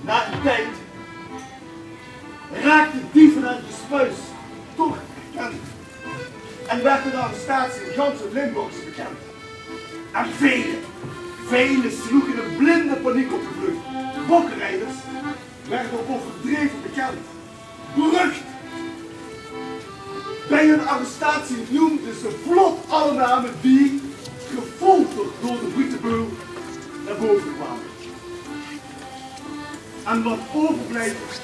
Na een tijd raakte dieven uit de spuis toch gekend en werd de arrestatie in ganse Limburgse bekend. En velen sloegen in blinde paniek op de vlucht. De bokkenrijders werden op verdreven bekend. Berucht! Bij hun arrestatie noemden ze vlot alle namen die, gefolterd door de Brietenbeul, naar boven kwamen. En wat overblijft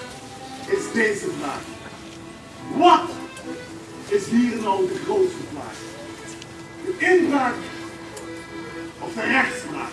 is deze vraag. Wat is hier nou de grootste vraag? De inbraak of de rechtspraak?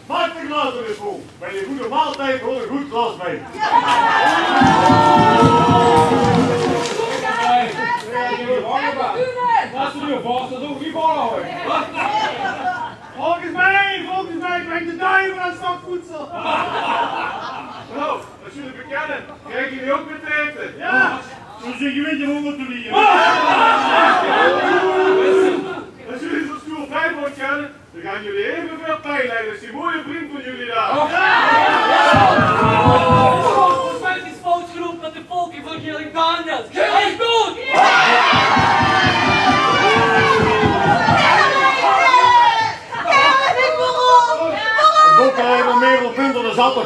Maak de glazen weer vol. Bij je goede maaltijd hoor een goed glas mee. Wat is er nu vast? Dat hoef ik niet volhouden. Volgens mij brengt de duivel aan stokvoedsel. Nou, als jullie bekennen, krijgen jullie ook met eten. Ja! Zo zeg je weet je honger te liegen. Als jullie zo'n stoel 5 wordt kennen, dan gaan jullie evenveel pijn lijden als die mooie vriend van jullie daar. Volgens mij is het fout genoeg dat de volk van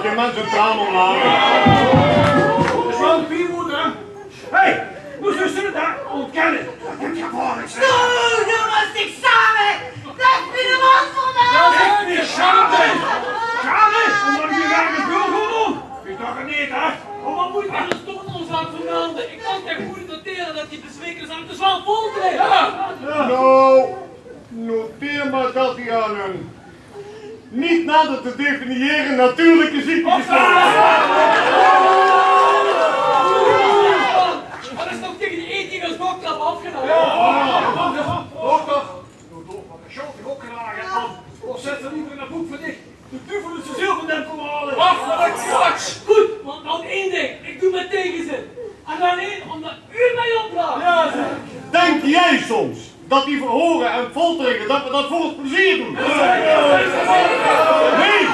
toch geen mensen een traan omlaten? Dat is wel een piermoeder, hè? Hé, hoe zullen ze het daar ontkennen? Dat heb je gevaarlijk zijn. Zo, jongens, ik samen! Dat is de man van mij! Dat is niet schade! Schade? Omdat je ergens wil doen? Je toch er niet, hè? Maar wat moet ik met een stofnoorzaak vermelden? Ik kan echt goed noteren dat die bezwekers aan de zwaal voltreden. Ja. Nou, noteer maar dat hij aan een niet nader te definiëren natuurlijke ziekte is. Dat is toch tegen die ethiek als dokter afgedaan? Dokter, doe toch wat een show ook gedragen, man. Of zet er liever in een boek van dicht. De duivel is zoveel van dem komen halen. Wacht, wat? Goed, want dan één ding. Ik doe mijn tegenzin. En alleen omdat u mij opdraagt. Ja, Denk jij soms dat die verhoren en folteringen, dat we dat voor het plezier doen? Nee!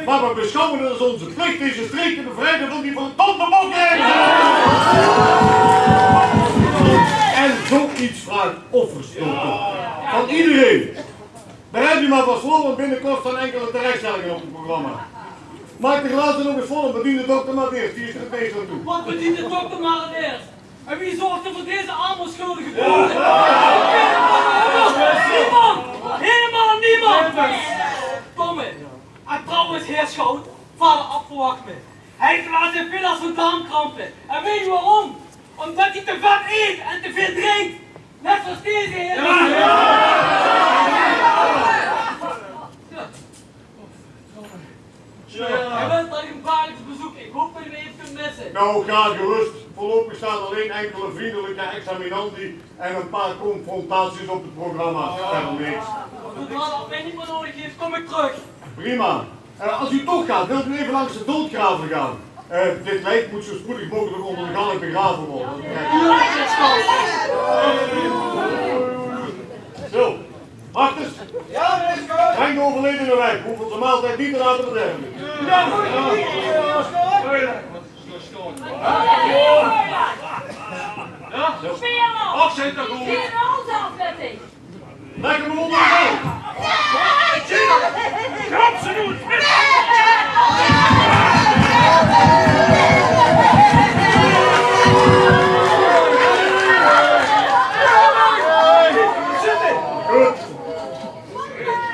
Maar we beschouwen het als onze plicht deze streek te bevrijden van die verdomde bokrijden. En zoiets vraagt offers, dokter. Van iedereen. Daar heb je maar van slow, want binnenkort staan enkele terechtstellingen op het programma. Maak de glazen nog eens vol en bedien de dokter maar eerst, die is er het meest aan toe. Wat bedient de dokter maar het eerst? En wie zorgt er voor deze armoeschuldige boeren? Niemand! Helemaal niemand! Tomme, en trouwens heer Schout, vader Ab verwacht me. Hij verlaat zijn villa's van darmkrampen. En weet je waarom? Omdat hij te vet eet en te veel drinkt. Net zoals deze heer. Hij bent daar een dagelijks bezoek. Ik hoop dat je me even kunt missen. Nou, ga gerust. Voorlopig staan alleen enkele vriendelijke examinanten en een paar confrontaties op het programma. Verder niks. Zodra dat mij niet meer nodig heeft, kom ik terug. Prima. Als u toch gaat, wilt u even langs de doodgraven gaan. Dit lijk moet zo spoedig mogelijk onder de galg begraven worden. Zo, Martens. ja, meneer Schout. Breng de overledene weg. Hoef onze maaltijd niet te laten bederven. Ja, Speerman! zit er goed. Hier een onze afletting! Lekker me onder de galg. Grap ze doen. Goed.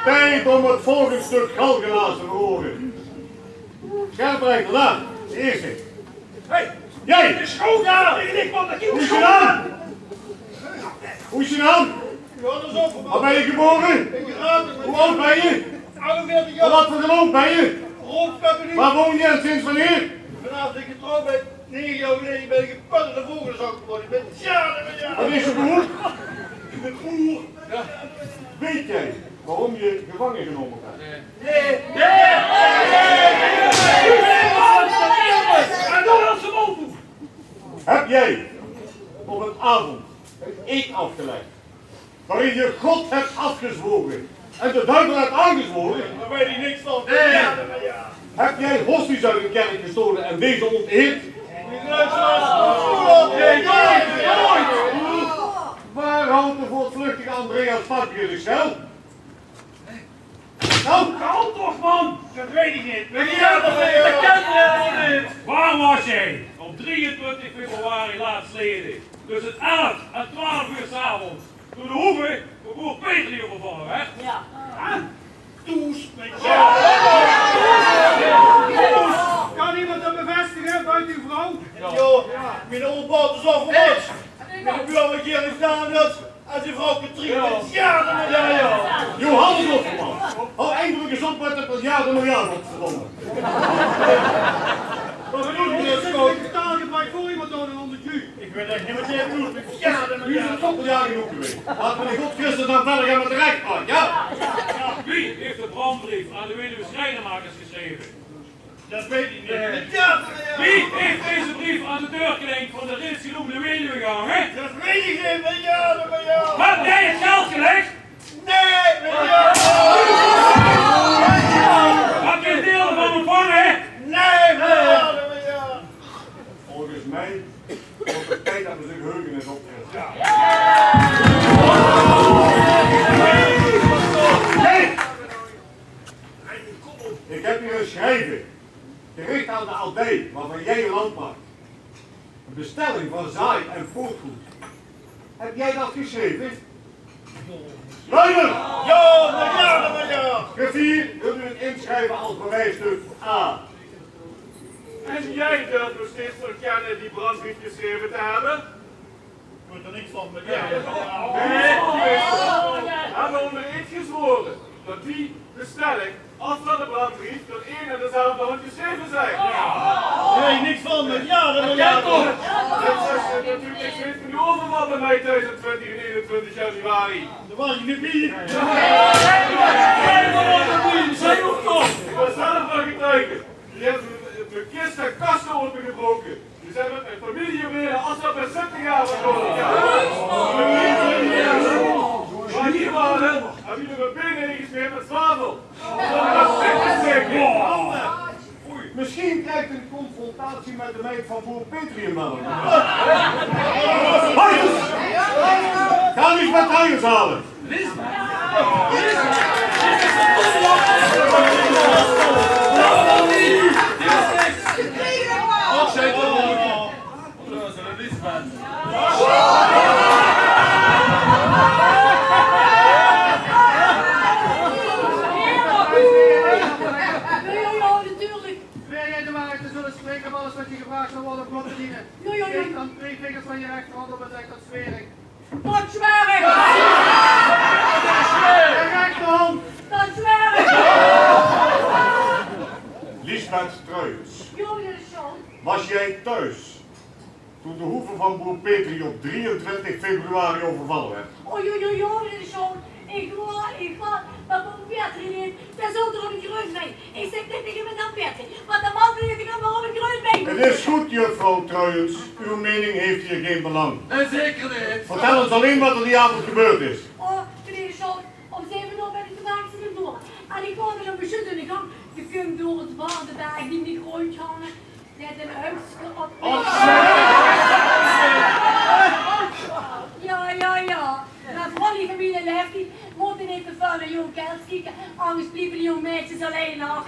Tijd om het volgende stuk galgenaas te verhoren. Scherprechter, daar. De eerste. Hé, Jij! de schoot daar. Ik word dat Hoe is je naam? Hoe is je naam? Waar ben je geboren? Hoe oud ben je? 48 Van jaar, wat voor geloof ben je? hoofdkabinet. Waar woon je en sinds wanneer? Vanaf ik getrouwd ben, 9 jaar geleden ben ik gepakt in de vogelzak geworden. Ik ben Wat is je beroep? Weet jij waarom je gevangen genomen bent? En dan als ze open. Heb jij op een avond een eed afgelegd waarin je God hebt afgezworen en de duivel hebt aangezworen? Daar weet ik niks van. Heb jij hosties uit een kerk gestolen en deze onteerd? Waar houdt de voortvluchtige Andreas Papje zich schuil? Nou, Kalm toch, man. Dat weet ik niet. Waar was jij op 23 februari laatstleden tussen 11 en 12 uur 's avonds toen de hoeve voor boer Peter hier overvallen werd? Ja. Kan iemand dat bevestigen buiten uw vrouw? Mijn opa is al vermoord. Ik heb u al een keer gedaan dat als je vrouw getriegd ja. Johannes Offerman, hou eindelijk eens op met het miljard opgewonnen. Wat bedoel je? Ik heb taalgebruik voor iemand door een 100 uur. Ik weet echt niet wat jij doet. Nu is het koppeljaar genoeg geweest. Laten we de God Christus dan verder gaan met de rechtspraak, ja? Wie heeft de brandbrief aan de weduwe schrijnermakers geschreven? Dat weet ik niet. Wie heeft deze brief aan de deurklenk van de reeds genoemde weduwe gehangen? Dat weet ik niet. Heb jij het geld gelegd? Nee, Heb je een deel ervan ontvangen? Volgens mij wordt het tijd dat we zijn geheugenis opfrissen. Nee! Ik heb hier een schrijven gericht aan de Aldee, waarvan jij je land maakt. Een bestelling van zaai en voortgoed. Heb jij dat geschreven? Luider! Ja, maar ja. Griffier, wil u het inschrijven als bewijsstuk A? En jij durft nog steeds te erkennen die brandbrief geschreven te hebben? Ik word er niks van, maar Nee, ja. we hebben onder eed gezworen dat die bestelling als van de brandbrief door één en dezelfde hand geschreven zijn. Nee, niks van, maar ja, dat Ja, toch? Dat is natuurlijk niks weet van de overval bij mij thuis op 20 en 21 januari. Dat was je niet meer. Zij ook toch? Ik was zelf van getuige. Die hebben de kist en kasten opengebroken. Die zijn met mijn familie weer als dat met 70 jaar gekomen. Maar hier waren, hebben jullie mijn benen ingesmeerd met zwavel. Misschien krijgt een confrontatie met de meid van boer Petrium wel. Huijers! Ga niet met huijers halen! Steek dan 2 vingers van je rechterhand op en zeg dat zweer ik. Dat zweer ik! De rechterhand! Dat zweer ik! Lisbeth Truijens, Jullie zo. was jij thuis toen de hoeve van boer Petri op 23 februari overvallen werd? Jullie zo. Ik ga, maar boer Petri niet. Daar zult er op een grond mee. Ik zeg dit tegen mijn naam Petri. Want de man wil ik maar op een grond mee. Het is goed, juffrouw Truijens. Uw mening heeft hier geen belang. En zeker niet. Vertel ons alleen wat er die avond gebeurd is. Oh, meneer Schoon, om 7 uur ben ik vandaag zijn door. En ik kwam er een beschut in de gang. Je kunt door het waterberg die niet rondgaan. Net een huisje op. Ja. Nou, vooral die familie leeft niet. Moeten even van naar jong geld kijken. Anders blijven die jonge meisjes alleen af.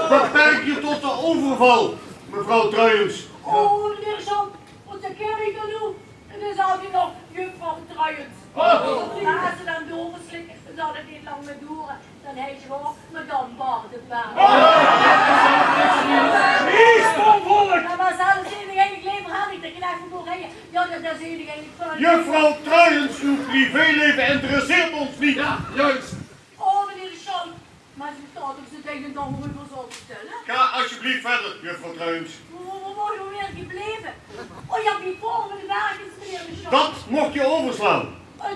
Beperk je tot de overval, mevrouw Truijens. Oh, meneer Schoon, wat ken ik dan nu? En dan zou hij nog juffrouw Truijens. Als ze dan doorslikken, dan zal het niet lang meer duren. Dan heet je gewoon, maar dan wacht het maar. Ja, maar zelfs in de hele leven had ik de knecht van doorheen. Ja, dat is in de hele van. Juffrouw Truijens, uw privéleven interesseert ons niet. Ja, juist. Oh, meneer de Schoon. Maar ze staat op zijn tegen dan moet ik ons al vertellen. Ga alsjeblieft verder, juffrouw Truijens. We worden weer gebleven. Oh ja, die volgende dag is meneer de Schoon. Dat mocht je overslaan. Nee,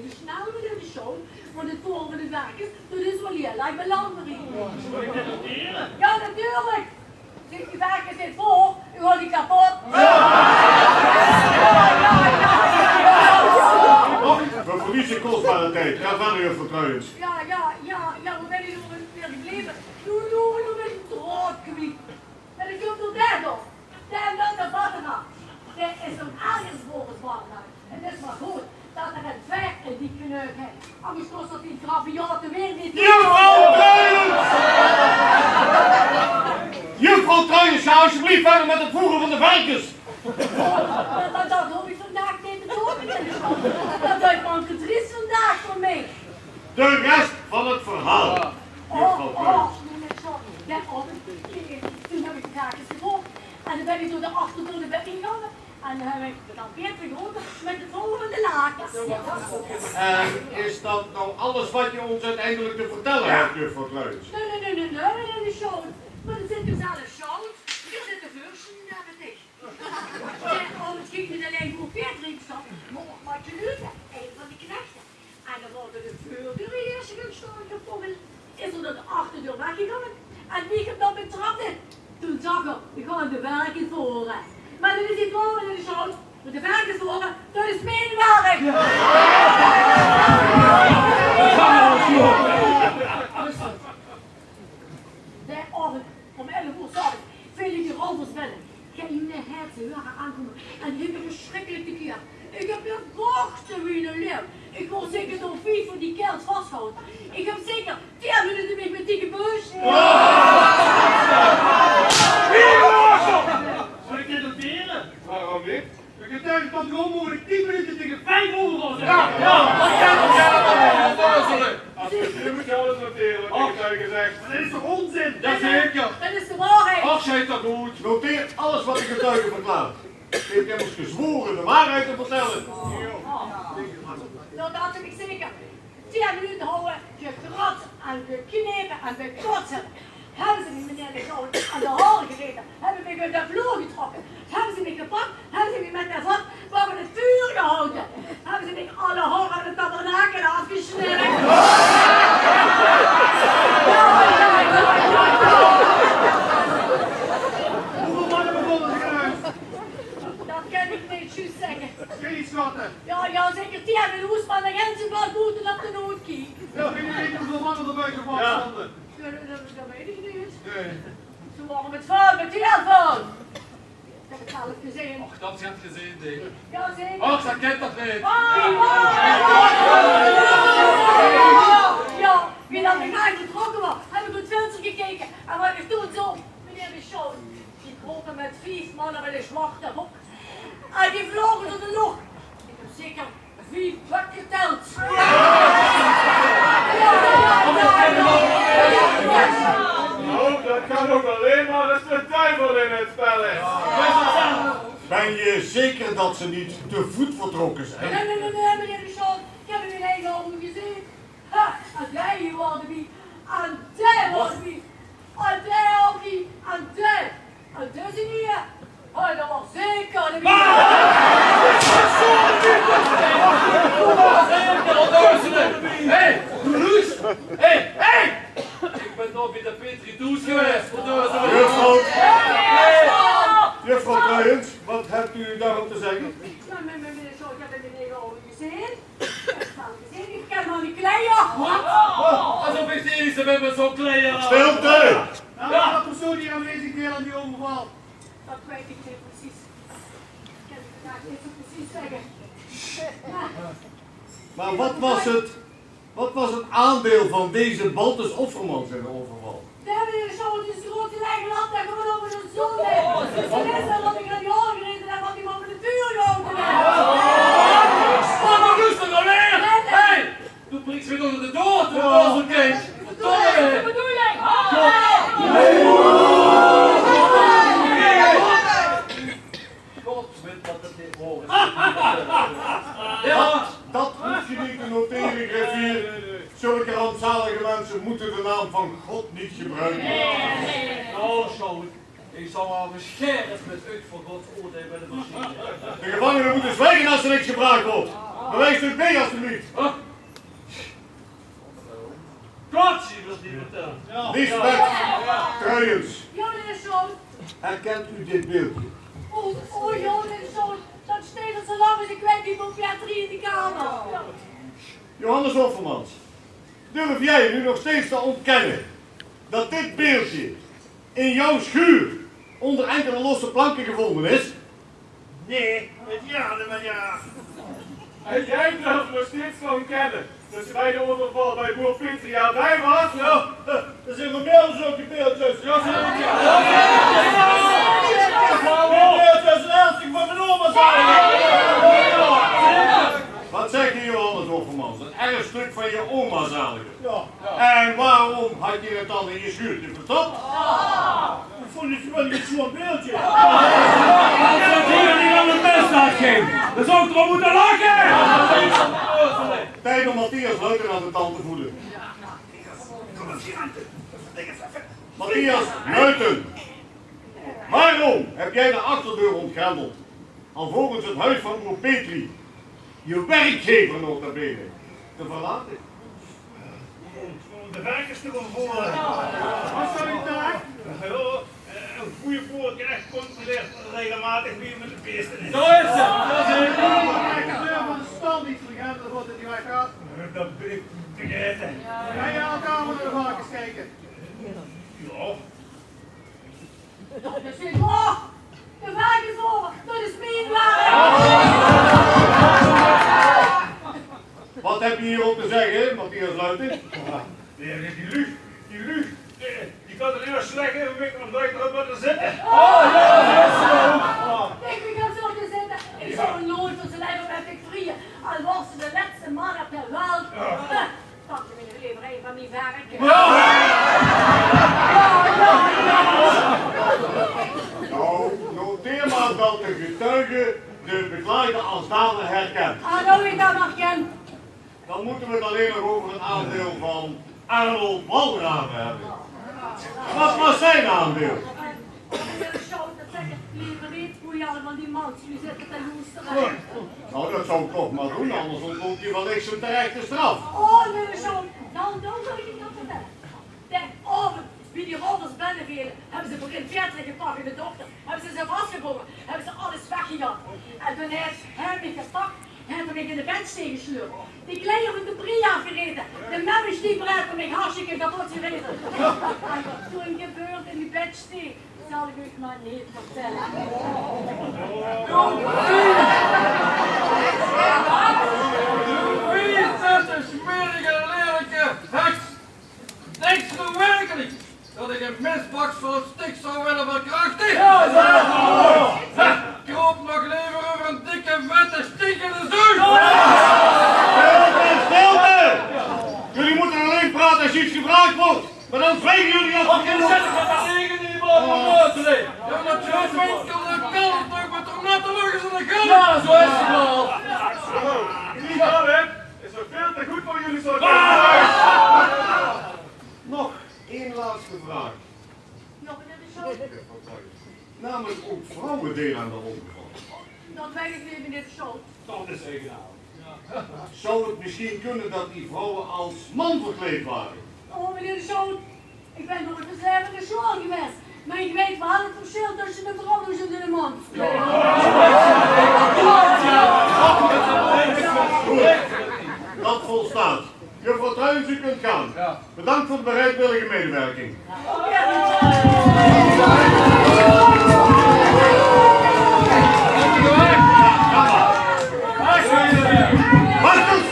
de snel meneer de Schoon. Want het volgende dag is, dat is wel heel erg belangrijk. Ja, natuurlijk. Zit die werken zit voor, u wordt die kapot. We verliezen kostbare tijd. Ga verder, juffrouw Truijens. Ja, we zijn hier weer gebleven. Nu ben ik trots geweest. En ik kom door daar toch. Daar dan de Batena. Er is een ergens volgens Batena. En het is maar goed dat er een vet in die kneuk heeft. Anders kost dat die graviaten weer niet. Juffrouw Truijens! Juffrouw Truijens, ga alsjeblieft verder met het voeren van de varkens. Dat hoef ik vandaag niet te doen, meneer de Schoon. Dat heeft man gedriest vandaag voor mij. De rest van het verhaal, juffrouw Truijens. Meneer de Schoon. Toen heb ik de kaartjes gevolgd. En dan ben ik door de achterdeur naar bed gegaan. En dan heb ik dan weer geholpen met de volgende lakens. En is dat nou alles wat je ons uiteindelijk te vertellen hebt, juffrouw Truijens? Nee, meneer de Schoon. Maar er zit dus alle schoon. Hier zit de vursen naar het dicht. Het ging niet alleen voor Petringsstad, maar ook wat je luiden, een van die knechten. En dan worden de voordeur eerst gestaan gevonden. Is er door de achterdeur weggegaan. En wie hem dan betrapt in? Toen zag er, we gaan de werken voren. Maar dat is niet waar, meneer de Schoon. Met de werken voren, dat is mijn werk. Daarover, om 11 uur s'avonds, veel ik de rovers bellen. Ga je naar het waren aankomen en die hebben verschrikkelijk te keer. Ik heb weer wachten wie een leeuw. Ik wil zeker zo'n vier voor die kerels vasthouden. Ik heb zeker alles noteren wat ik getuige zegt. Dat is toch onzin? Jazeker. Dat is de waarheid. Ach, zei dat goed. Noteer alles wat de getuige verklaart. Je hebt immers gezworen de waarheid te vertellen. Nou, dat heb ik zeker. 10 minuten houden, gekrat en geknepen en gekotsen. Hebben ze me, meneer de Groot, aan de haren gereden. Hebben me uit de vloer getrokken. Hebben ze me gepakt. Hebben ze me met de vat boven het vuur gehouden. Hebben ze me alle horen aan de tabernakel afgesneden. Hoeveel mannen bevonden zich eruit? Dat kan ik niet juist zeggen. Kun je iets schatten? Ja, zeker 10 minuten, maar dan gaan ze wel moeten op de noodkiek. Ja, kun je weten hoeveel mannen er buiten stonden? Dat weet ik niet. Nee. Ze waren met vuil, met telefoon. Dat heb ik zelf gezien. Ach, dat is het gezien, denk ik. Ja, zeker. Ach, dat kent dat niet. Ja, wie dat ik eigenlijk betrokken was, heb ik op het venster gekeken en wat ik toen zo, meneer de show, die kropen met 5 mannen met een zwarte hok. En die vlogen door de lucht. Ik heb zeker 4 bukken geteld. Nou, dat kan ook alleen maar als de duivel in het spel is. Ben je zeker dat ze niet te voet vertrokken zijn? Nee, meneer de show, ik heb hem in eigen ogen gezien. Ha, en jij hier worden wie, en jij worden wie, en jij ook wie, en jij. En deze hier, oh, dat was zeker de wie. Hé, Roes! Hé! Ik ben nog bij de Petri Does geweest. Juffrouw Truijens, wat hebt u daarop te zeggen? Ja, meneer de show, ik heb hem in eigen ogen gezien. Ik ken nog niet kleien. Alsof ik deze ben met zo'n klein. Stilte! Nou, wat persoon die aanwezig deel aan die overval? Dat weet ik niet precies. Ik kan het vandaag niet zo precies zeggen. Maar wat was het aandeel van deze Baltus Offermans in de overval? We hebben hier zo die grote lege lat daar gewoon over de zon heeft. Dus ze wisten dat ik naar die haren gereden heb, wat die man met de vuur gehouden heeft. Maar rustig alleen! Hé! Toen prikt weer onder de dood, toen was een kind. Wat bedoel je? God weet wat het dit hoort. Dat hoef je niet te noteren, griffier. Zulke rampzalige mensen moeten de naam van God niet gebruiken. Nou, Sjoerd, ik zal maar beschermd met uit voor Gods oordeel bij de machine. De gevangenen moeten zwijgen als er niks gebruikt wordt. Bewijs het mee alstublieft. Kotsie wil die vertellen. Lisbeth Truijens, Ja, meneer Schoon. herkent u dit beeldje? Oh, ja, meneer Schoon. Dat steekt al zo lang als ik weet niet op Pia 3 in de kamer. Johannes Offermans, durf jij nu nog steeds te ontkennen dat dit beeldje in jouw schuur onder enkele losse planken gevonden is? Nee, maar ja. En jij durft nog steeds te ontkennen. Dus bij de overval bij boer Petri aan bij was? Ja, er zijn nog meer zulke beeldjes. Ja, zeker. Beeldjes en ernstig van mijn oma zijn. Wat zeg je, Johannes Offermans? Een erfstuk van je oma zalige. Ja. En waarom had je het dan in je schuurtje verstopt? Ik vond het wel niet zo'n beeldje. Dat hier niet aan de best uitgeven. Dan zou ik erop moeten lachen! Tijd om Matthias Leuten aan de tand te voeden. Matthias Leuten, waarom heb jij de achterdeur ontgrendeld? Alvorens het huis van broer Petri, je werkgever nota bene, te verlaten? Om de werkers te ontvoeren. Wat zou je daar? Een goede voorkrijgt controleert regelmatig wie met de beesten is. Zo is het! Kijk, de deur van de stal niet vergaan, dan wordt het niet weggaat. Dat ben ik vergeten. Ga je elkaar naar de varkens kijken? Ja. Dat is niet waar. De varkens over. Dat is mijn waar. Wat heb je hierop te zeggen, Matthias Leuten? Die lucht. Die kan er eerst slecht even weg om nooit erop moeten zitten. Ik ga zo te zitten. Ik zou een nooit van zijn lijf met ik vrieën. Al was ze de laatste man op de wereld. Dat is meneer Lever, een van mijn werk. Nou, noteer maar dat de getuige de beklaagde als dader herkent. Nou, ik dat nog ken. Dan moeten we het alleen nog over het aandeel van Arnold Walraven hebben. Wat was zijn aandeel? Dat zeggen, liever niet hoe je allemaal die man nu zitten te loesteren. Nou, dat zou ik toch maar doen, anders ontkomt hij wellicht zijn terechte straf. Oh, nee, zo. Dan wil ik dat vertellen. Denk, wie die rodders binnenvielen, hebben ze voor in het gepakt in de dochter. Hebben ze vastgebonden, hebben ze alles weggejat. En toen heeft hij mij gepakt, heeft hij mij in de bedstee gesleurd. Die kleine van de brie afgereden. De memmisch die bereid om mij hartstikke kapot gereden. En wat toen gebeurde in die bedstee, zal ik u maar niet vertellen. Wie is dit een smerige, lelijke heks? Denkt ze werkelijk dat ik een misbak voor het stik zou willen verkrachten? Kroop nog liever over een dikke, vette, stinkende zeus! Stilte! Jullie moeten alleen praten als iets gevraagd wordt. Maar dan zwijgen jullie als Ik zet ik met dat tegen die man van buiten. Ja, dat je het winkel en kan het toch met de natte luchtjes in de gang. Ja, zo is het wel. Die man, hè, is er veel te goed voor jullie soort. Nog één laatste vraag. Nog een de show. Namelijk ook vrouwen deel aan de ongeval. Dat weet ik niet, meneer de show. Dat is egaal. Zou het misschien kunnen dat die vrouwen als man verkleed waren? Oh, meneer de show. Ik ben nog een verzervende show geweest. Maar ik weet wel het verschil tussen de vrouw en de man. Goed, dat volstaat. Juffrouw Truijens, u kunt gaan. Bedankt voor de bereidwillige medewerking. Marcus!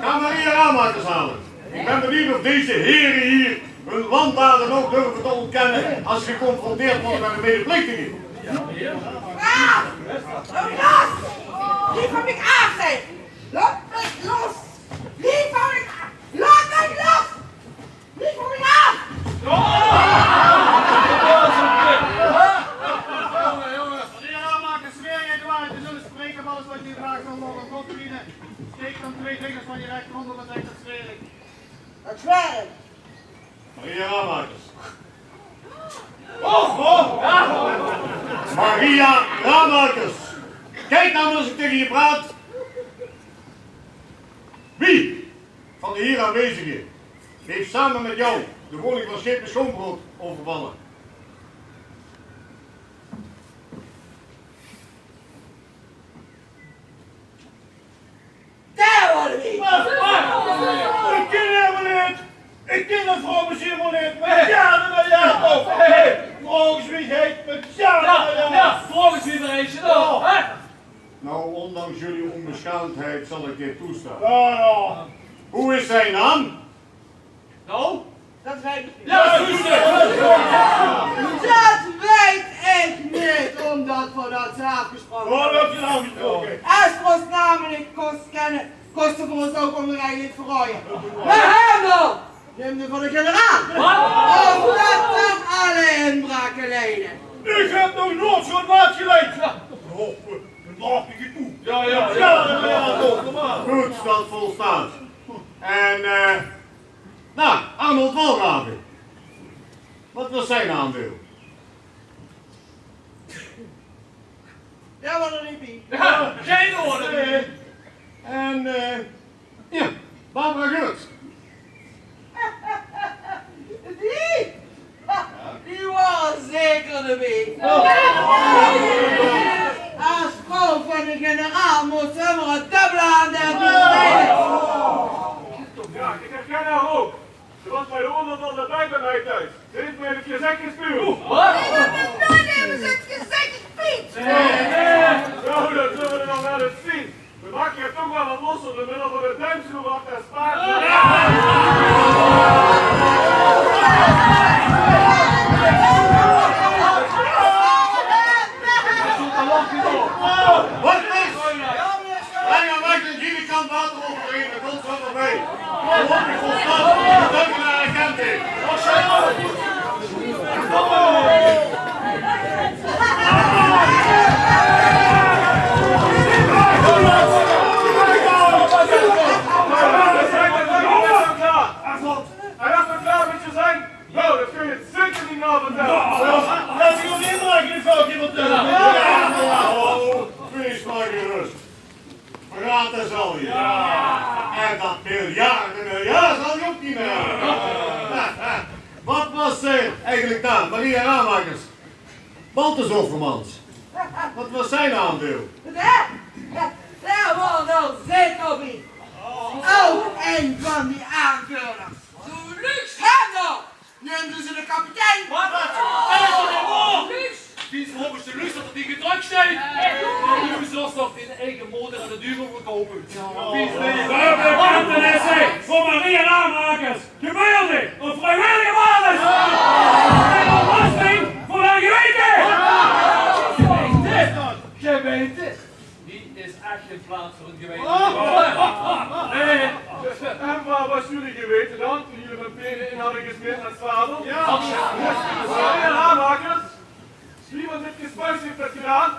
Ga Maria aanmakers halen. Ik ben benieuwd of deze heren hier hun wandaden ook durven te ontkennen als ze geconfronteerd worden met de medeplichtigen. Los! Die van ik aangeven! Laat mij los! Die van ik aan! Laat mij los! Die van ik aan! Meneer aanmaker, zweer jij dwaas te zullen spreken van alles wat je vraagt zonder nog een God te dienen. Steek dan 2 vingers van je rechterhand op en zeg dat zweer ik. Dat zweer ik! Maria Ramakers. Maria Ramakers. Kijk nou als ik tegen je praat. Wie van de hier aanwezigen heeft samen met jou de woning van Schepen Schoonbrood overvallen? Daar worden we! Ik ken helemaal niet. Ik ken dat vrouw misschien helemaal niet. Met jaren en jaren toch. Volgens wie heet met jaren en jaren. Volgens wie er eentje dan, hè? Nou, ondanks jullie onbeschaamdheid zal ik dit toestaan. Nou. Hoe is zijn naam? Nou? Dat weet ik niet. Ja, zuster! Dat weet ik niet, omdat we dat zijn afgesproken. Wat heb je nou gesproken? Als we ons namelijk kost kennen, kost het voor ons ook om de rij niet te verrooien. Maar hem dan! Neem de van de generaal! Of dat dan alle inbraken leden. Ik heb nog nooit zo'n maat geleid. Een machtige toe. Ja. Ja, toch, normaal. Goed, dat volstaat. En, nou, Arnold Walraven. Wat was zijn aandeel? Ja, wat er niet bij. Ja, geen orde! En, ja, Barbara Geurts. Die was zeker erbij. Als vrouw van de generaal moet ze maar een dubbele aan de Ja, ik heb geen nou ook. Ze was bij de onderhand al bij mij thuis. Ze heeft mij een keer zakje spuw. Wat? Nou, dat zullen we dan wel eens zien. We maken je toch wel wat los op de middel van de duimschroef af en spaart. Wat is? Breng aan weg jullie kant water overheen, dat komt zo erbij. Kom op, ik volstaat. Nou, dat kun je zeker niet nou vertellen. Laat je gewoon inmaken, die foutje wat Oh, wees maar gerust. Praten zal je. En dat miljard zal je ook niet meer hebben. Wat was eigenlijk daar, Maria Ramakers? Balthazar-Vermans. Wat was zijn aandeel? Daar was wel zeker niet. Ook een van die aanvullers. Zo luxe! Hem nog! Noemden ze de kapitein. Wat? Luxe! Die is volgens de luxe dat het niet gedrukt staat. Nu zelfs nog in eigen motor aan de duur verkopen. Bekentenis voor Maria Ramakers. Gebeurde op vrijwillige basis. En ontlasting voor haar geweten. Geweten? Die is echt geen plaats voor een geweten. En waar was jullie geweten dan, toen jullie mijn peren in hadden gesmeerd naar het zadel? Ja. Maria Ramakers. Wie wat dit gespuis heeft dat gedaan?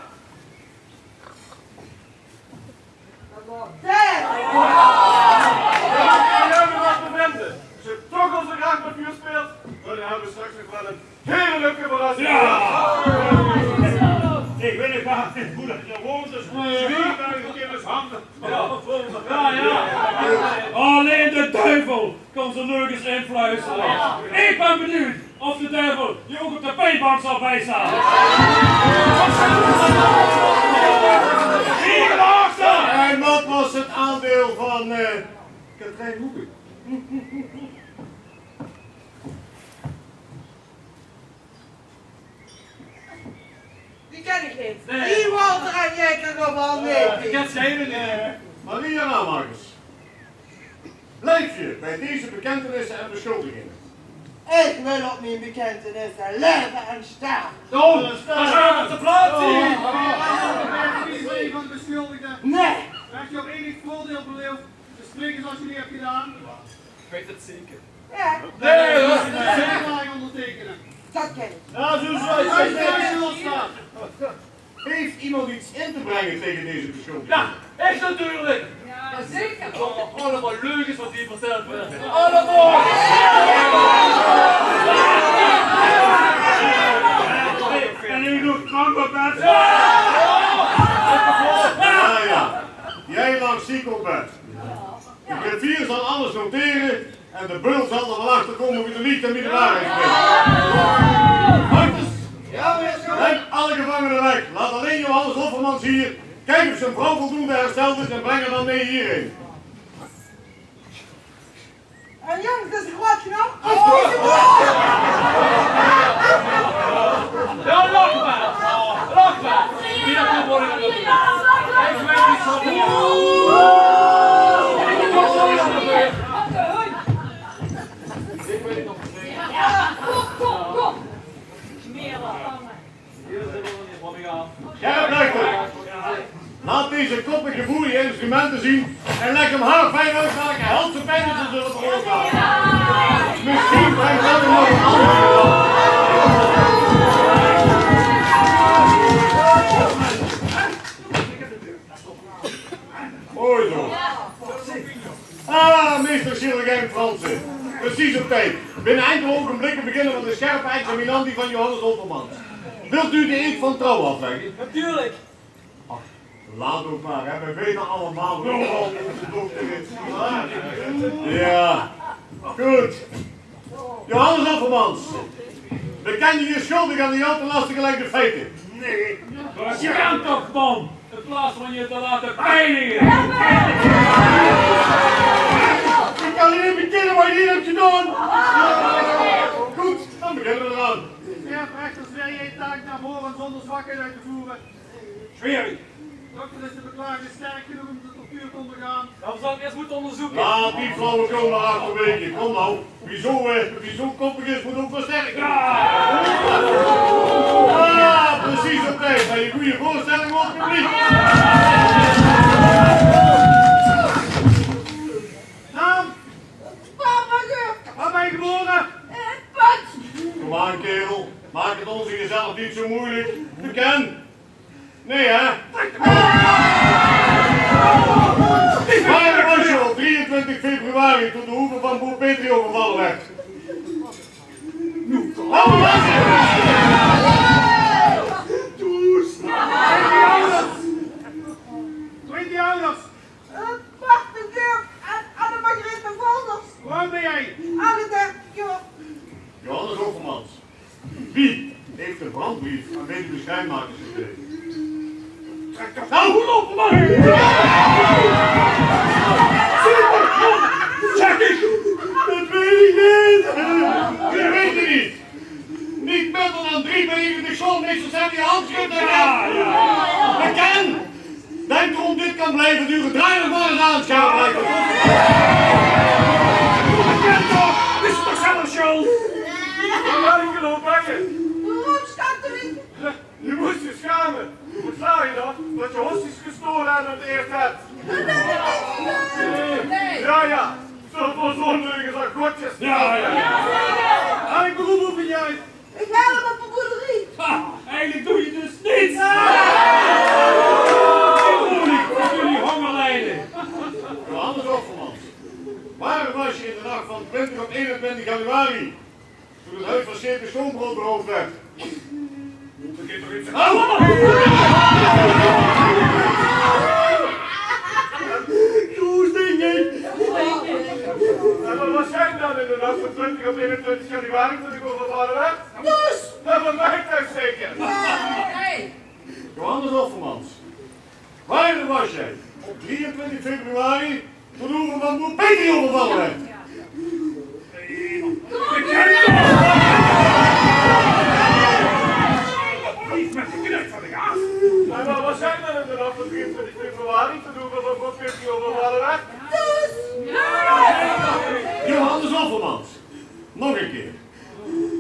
We hebben wat te vinden. Als je toch al zo graag met vuur speelt, dan hebben we straks nog wel een hele leuke verrassing. Ik wil het graag niet hoe dat je woont, dus zwier bij de kinders handen. Alleen de duivel kan zijn leugens influisteren. Ik ben benieuwd of de duivel je ook op de pijnbank zal bijstaan. Hier achter! En wat was het aandeel van Katrijn Hoeken? Die ken ik niet. Nee. Die Walter en Jekker nog wel Ik niet. heb geen idee. Maria Ramakers. Blijf je bij deze bekentenissen en beschuldigingen? Ik wil op mijn bekentenissen leven en staan. Oh, daar gaan we op de plaats hier. Niet van de beschuldigde. Nee. Krijg je ook enig voordeel beleefd. De spreken zoals jullie hebben gedaan. Ik weet het zeker. Ja, Nee, dat is En niet de zeker. verklaring ondertekenen. dat ken ik. Ja, zo Als zou je je losstaan. Heeft iemand iets in te brengen tegen deze Ja, beschuldigingen? echt natuurlijk. Ja, zeker. Allemaal leugens wat hier verteld wordt. Allemaal. En u doet krank op bed. Ja. Jij lag ziek op bed. De griffier zal alles noteren en de beul zal er wel achter komen wie de liefde en wie de waarheid spreekt. Hartjes, neem alle gevangenen weg. Laat alleen Johannes Hoffermans hier. Kijk of zijn vrouw voldoende hersteld is en breng haar dan mee hierheen. En jongens, dat is groot genoeg. Ja, lach maar. Lach maar. Wie dat nu worden we Ik weet niet zo Ik weet niet of het Kom. Meer dan. Hier zitten we niet van gaan. Jij blijft er. Laat deze koppige boer je instrumenten zien en leg hem haar fijn uit welke helse pijnen ze zullen veroorzaken. Misschien brengt dat nog een andere. Mooi zo. Ah, meester Chirurgijn Fransen. Precies op tijd. Binnen enkele ogenblikken beginnen we de scherpe examinantie van Johannes Hoffermans. Wilt u de eed van trouw afleggen? Natuurlijk. Laat ook maar, hè. We weten allemaal hoe onze dochter is. Ja, goed. Johannes Hoffermans. Beken je je schuldig aan die al te lastig gelegde feiten? Nee. Je kan toch, man. In plaats van je te laten pijnigen. Ik kan niet bekennen wat je hier hebt gedaan. Goed, dan beginnen we eraan. Scherp rechter zweer je taak naar voren zonder zwakheid uit te voeren. Zweer ik. Dokter is de beklaagde sterk genoeg om de tortuur te ondergaan. Dan zou ik eerst moeten onderzoeken. Laat die flauwekul maar achterwege. Kom nou. Wie zo koppig is, moet ook versterken. Ah, precies op tijd. Bij je goede voorstelling voor het publiek. Naam? Papa, Geur. Waar ben je geboren? Pat. Kom aan, kerel. Maak het ons jezelf niet zo moeilijk. Beken. Nee, hè? Waar was je op 23 februari toen de hoeve van boer Petri overvallen werd? Wie heeft een brandbrief aan weduwe schijnmakers gegeven? Trek toch nou goed op, man! Zeg ik! Dat weet ik niet! Je weet het niet! Niet minder dan 3 weken de schoolmeesters hebben je handschrift herkend! Bekend! Denk erom, dit kan blijven duren. Draai nog maar eens aan, schouder! Bekend toch? Is het toch zelf schuld? Ja, ik geloof je. Waarom staat er niet? Je moest je schamen. Hoe sla je dat? Dat je hosties gestolen en het eerst hebt. Ja. Zullen we zo'n leugens aan godjes? Ja. En ik beroep op jij. Ik help op de boerderie. Eigenlijk doe je dus niets. Ik jullie honger lijden. Johannes Offermans, waar was je in de nacht van 20 op 21 januari? Toen het huis van Schepen Schoonbrood beroofd werd. Vergeet toch iets. Hoe denk je? En wat was jij dan in de nacht van 20 op 21 januari toen ik overvallen werd? Dus. Dat was mij thuis zeker. Johannes Offermans, waar was jij op 23 februari toen de hoeven van boer Peter overvallen werd? Niet met de knecht van de gaas. En wat was jij dan in de nacht van 23 februari toen de hoeven van boer Peter overvallen werd? Johannes Offermans, nog een keer.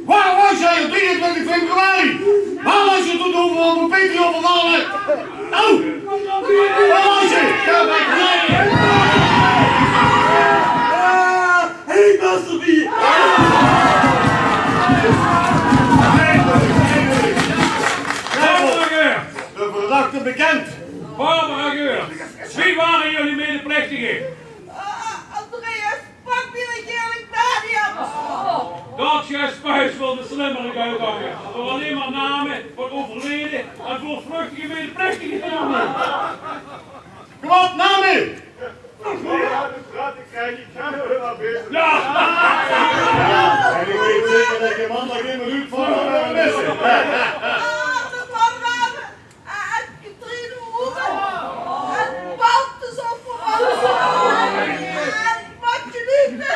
Waar was jij op 23 februari? Waar was je toen de hoeven van boer Peter overvallen werd? Nou, waar was je? Ga bij gelijk. Ik was er niet. De verdachte bekend. Barbara Geur. Wie waren jullie medeplichtigen? Andreas, pak weer een heerlijk Daniel. Dat gespuis wil de slimmerik uithangen. Door alleen maar namen voor overleden en voor vluchtige medeplichtigen te noemen. Kom op, namen! Ja, de straat krijg ik ga er maar bezig. Ja! En ik weet zeker dat je man daar geen minuut van gaat missen. De Barnave. En Katrine Hoeven. En Bantes Offermans. En Matje Liefde.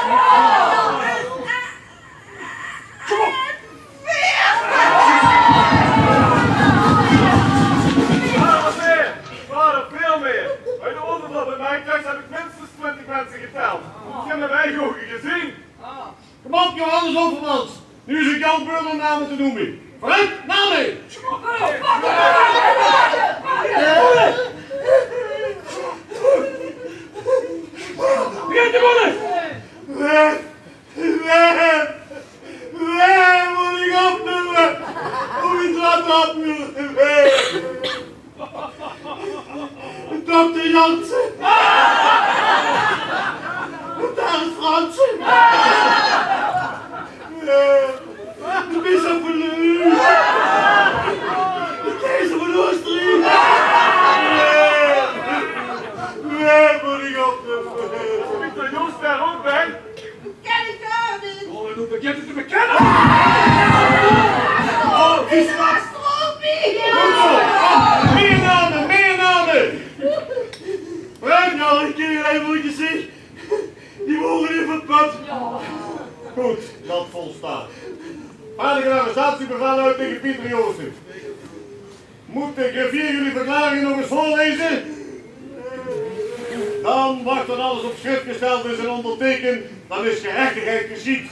Veel meer. Bij de overval bij mij thuis heb ik minstens 20 mensen geteld. Ik heb mijn eigen ogen gezien. Kom op, Johannes Offermans. Nu is het jouw beurt om namen te noemen. Vooruit, namen! Begin te worden! Waar moet ik opnoemen? Hoe is dat opnoemen? Dokter Jansen. Daar is Fransen. De bisschop van Leu. De keizer van Oostenrijk. Waar moet ik opnoemen? Pieter Joost daar ook bij. Ken ik haar niet. Oh, ik moet bekennen te bekennen! Oh, is dat? Goed zo. Meer namen, meer namen. Ruim nou, ik ken je even wat je zegt. Die mogen even het pad. Goed, dat volstaat. Vaardig een arrestatiebevel uit tegen Pieter Joosten. Moet de griffier jullie verklaringen nog eens voorlezen? Dan wordt dan alles op schrift gesteld is en ondertekend. Dan is gerechtigheid geschied.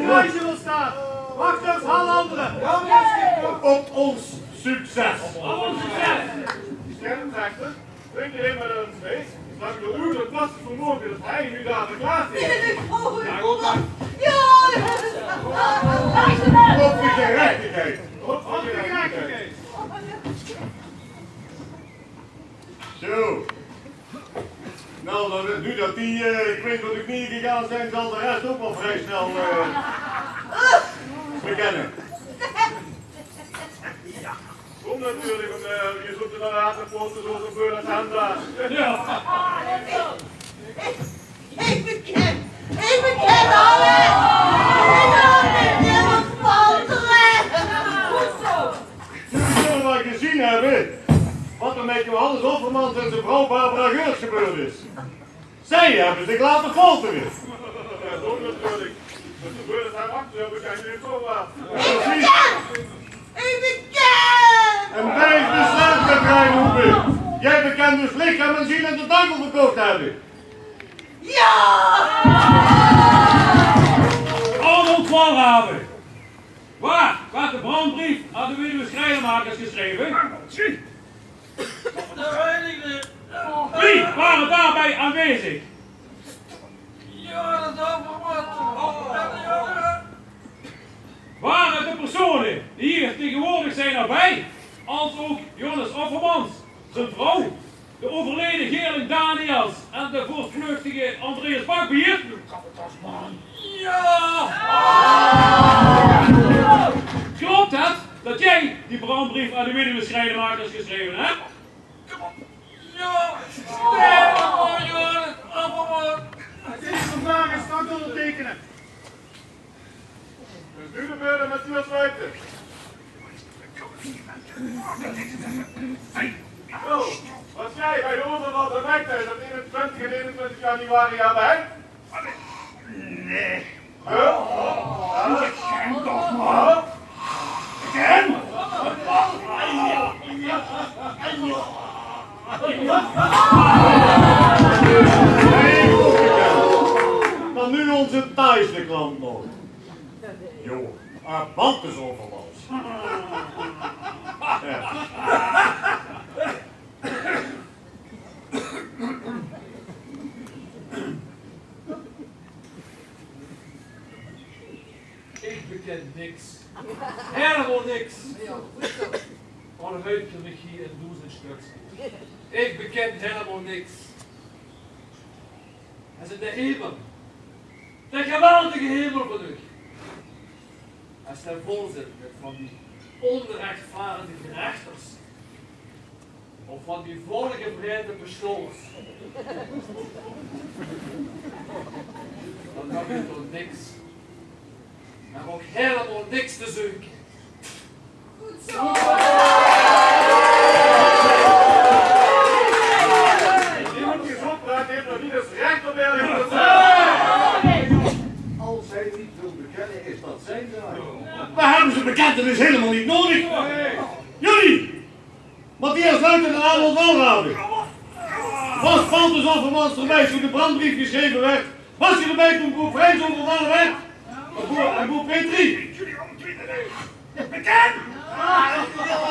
Meisje wil staan. Wacht eens, haal anderen. Op ons succes. Schermrechter, drink je in met een feest. Zolang de uur het vast vermogen dat hij nu daar klaar is. Op de gerechtigheid. Op de gerechtigheid. Zo. Nou, dan, nu dat die, ik weet wat de knieën gegaan zijn, zal de rest ook wel vrij snel bekennen. Kom natuurlijk, want je zoekt er dan later foto's zoals een beul als Hendra. Ja! Ik Barbara Geurts gebeurd is. Zij hebben zich laten folteren. Ja, zo natuurlijk. Dat gebeurde zijn achter, we zijn nu zo laat. Precies. Ik beken! En bij beslaat Katrijn Hoeben. Jij bekent dus lichaam en ziel en de duivel verkocht hebben. Ja! Arnold Walraven. Waar werd de brandbrief aan de weduwe Schrijnmakers geschreven? Dat weet ik niet. Wie waren daarbij aanwezig? Ja, dat is overwat. En de jongeren. Waren de personen die hier tegenwoordig zijn erbij, als ook Johannes Offermans, zijn vrouw, de overleden Geerling Daniels en de voortvluchtige Andreas Bakbier? Ja! Klopt het dat jij die brandbrief aan de weduwe Schrijnmakers geschreven hebt? Ja! Nee, Johannes, Offerman. Deze vraag is straks ondertekenen. Dus nu de beurt met Matthias Luiten. Zo, was jij bij de overval de wijktijd op 21 en 21 januari erbij? Nee. Huh? Toch maar. Ken? Nee, ook gekend. Dan nu onze Thaise klant nog. Jo, haar band is overlast. Ja. Ik beken niks. Helemaal niks. Van een huidchirurgie en doezenstuks. Ik beken helemaal niks. Het is de hemel. De geweldige hemel van u. Als hij vol zit met van die onrechtvaardige rechters. Of van die volgebreide beschouwers. Dan heb je toch niks. Maar ook helemaal niks te zoeken. Goed zo! Niemand die zo praat heeft nog niet eens recht op eerlijk te Als zij niet wil bekennen, is dat zijn zaak. We hebben ze bekend, dat is helemaal niet nodig. Jullie! Matthias Luiten en Arnold Walraven. Was Pantus Offermans erbij toen de brandbrief geschreven werd? Was je erbij toen broer Vrijs overvallen werd? En broer Petri? Bekend?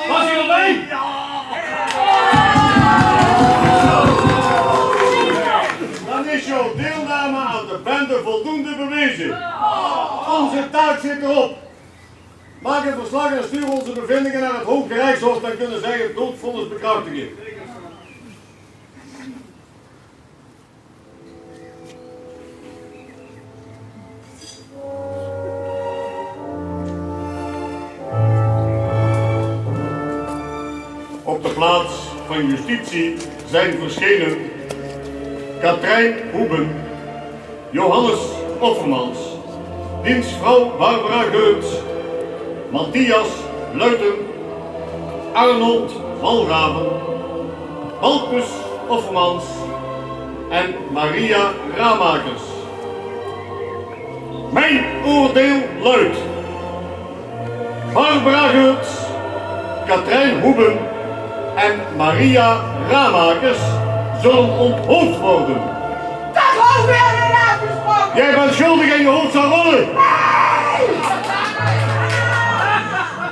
Was je erbij? Dan is jouw deelname aan de bende voldoende bewezen. Onze taak zit erop. Maak een verslag en stuur onze bevindingen naar het Hooggerechtshof, dan kunnen zij het doodvonnis bekrachtigen. Op de plaats van justitie zijn verschenen Katrijn Hoeben, Johannes Offermans, dienstvrouw Barbara Geurts, Matthias Luiten, Arnold Walraven, Balkus Offermans en Maria Ramakers. Mijn oordeel luidt: Barbara Geurts, Katrijn Hoeben en Maria Ramakers zullen onthoofd worden. Dat hoofd werden afgesproken! Jij bent schuldig en je hoofd zal rollen.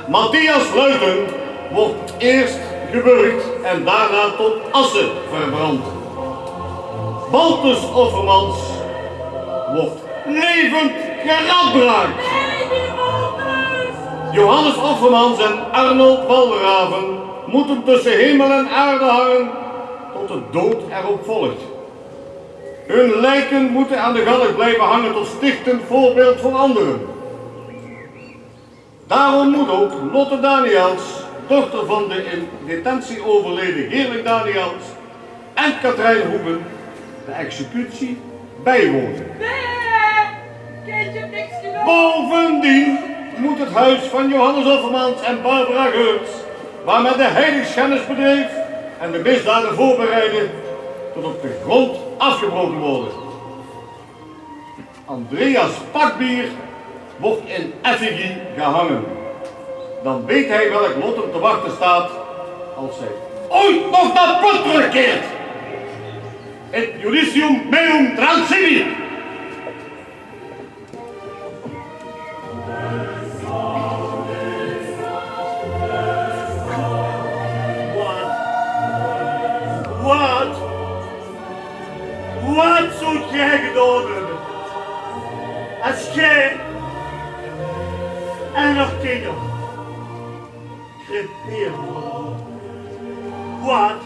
Matthias Luiten wordt eerst gewurgd en daarna tot assen verbrand. Baltus Offermans wordt levend geradbraakt. Johannes Offermans en Arnold Walraven moeten tussen hemel en aarde hangen tot de dood erop volgt. Hun lijken moeten aan de galg blijven hangen tot stichtend voorbeeld voor anderen. Daarom moet ook Lotte Daniels, dochter van de in detentie overleden Geerling Daniels, en Katrijn Hoeben de executie bijwonen. Bovendien moet het huis van Johannes Offermans en Barbara Geurts, waar men de heiligschennis bedreef en de misdaden voorbereidde, tot op de grond afgebroken worden. Andreas Pakbier wordt in effigie gehangen. Dan weet hij welk lot hem te wachten staat als hij ooit nog naar Punt terugkeert. Et judicium meum transivi. Wat zou jij gedaan hebben? Als jij en nog kinderen crepeerd worden. Wat?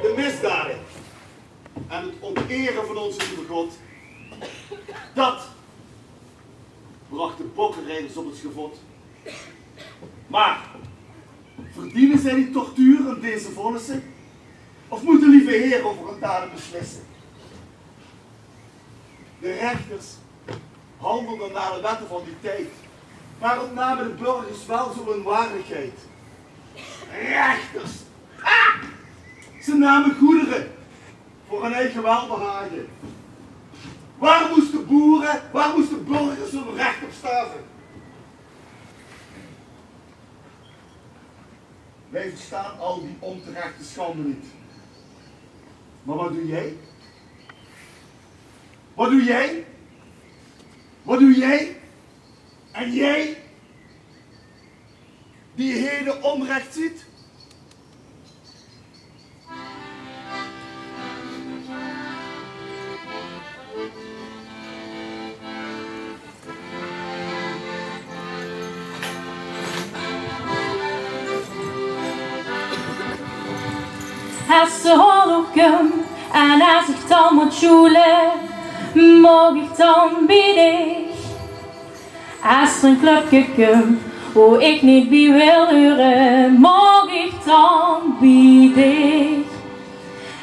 De misdaden en het onteren van onze lieve God, dat bracht de bokkenrijders op het schavot. Maar verdienen zij die tortuur en deze vonnissen? Of moet de lieve Heer over hun daden beslissen? De rechters handelden naar de wetten van die tijd, maar ontnamen de burgers wel zo hun waardigheid. Rechters! Ah! Ze namen goederen voor hun eigen welbehagen. Waar moesten boeren, waar moesten burgers hun recht op staven? Wij verstaan al die onterechte schande niet. Maar wat doe jij? Wat doe jij? Wat doe jij? En jij? Die heden onrecht ziet? Als de oorlog komt en als ik dan moet schulen, mag ik dan bij dich. Als er een clubje komt, waar ik niet bij wil huren, mag ik dan bij dich.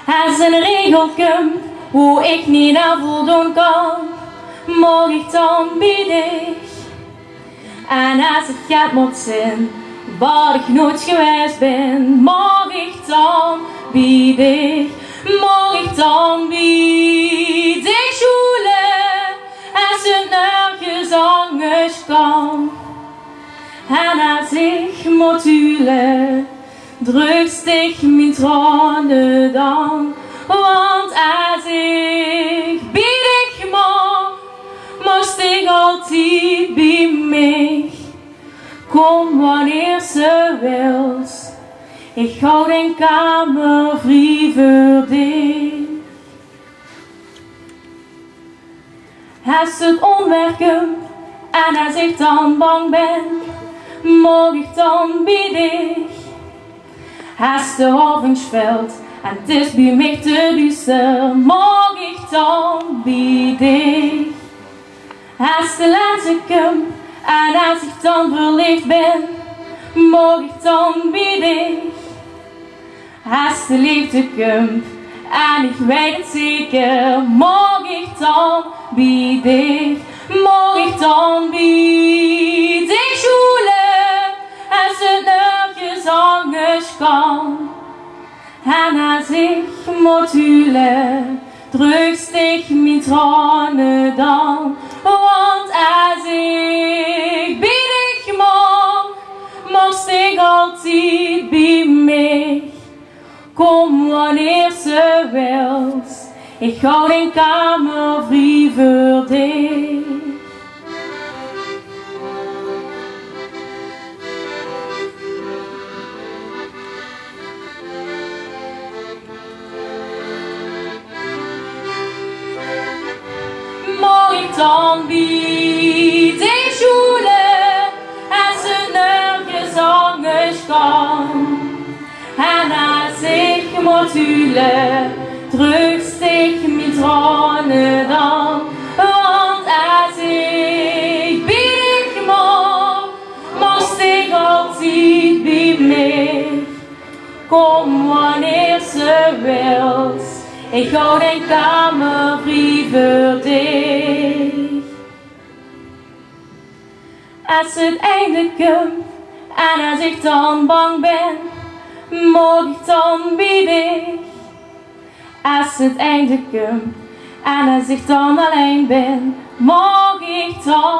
Als een regel komt, waar ik niet aan voldoen kan, mag ik dan bij dich. En als het gaat moet zijn, wat ik nooit geweest ben, mag ik dan bij dich, mag ik dan bij dich schulen, als het nergens anders kan. En als ik moet huilen, drukst ik mijn tranen dan, want als ik bij dich moest ik altijd bij mij. Kom wanneer ze wilt, ik hou den kamer vrij voor dich. Als het onwerken en als ik dan bang ben, mag ik dan bij dich. Als de avond valt en het is bij mij te duister, mag ik dan bij dich. Als de laatste komt en als ik dan verliefd ben, mag ik dan bij dich. Als de liefde komt en ik weet het zeker, mag ik dan bij dich. Mag ik dan bij dich schulen, als het nergens anders kan. En als ik moet huilen, drukst ik mijn tranen dan, want als ik bij dich moest ik altijd bij mij. Kom wanneer ze wilt, ik hou den kamer vrij voor dich. Mag ik dan bij dich schulen, als het nergens anders kan. En als ik moet huilen, drukst ik mijn tranen dan, want als ik bij dich moest ik altijd bij mij. Kom wanneer ze wilt, ik hou den kamer vrij voor dich. Als het einde komt en als ik dan bang ben, mag ik dan bij dich. Als het einde komt en als ik dan alleen ben, mag ik dan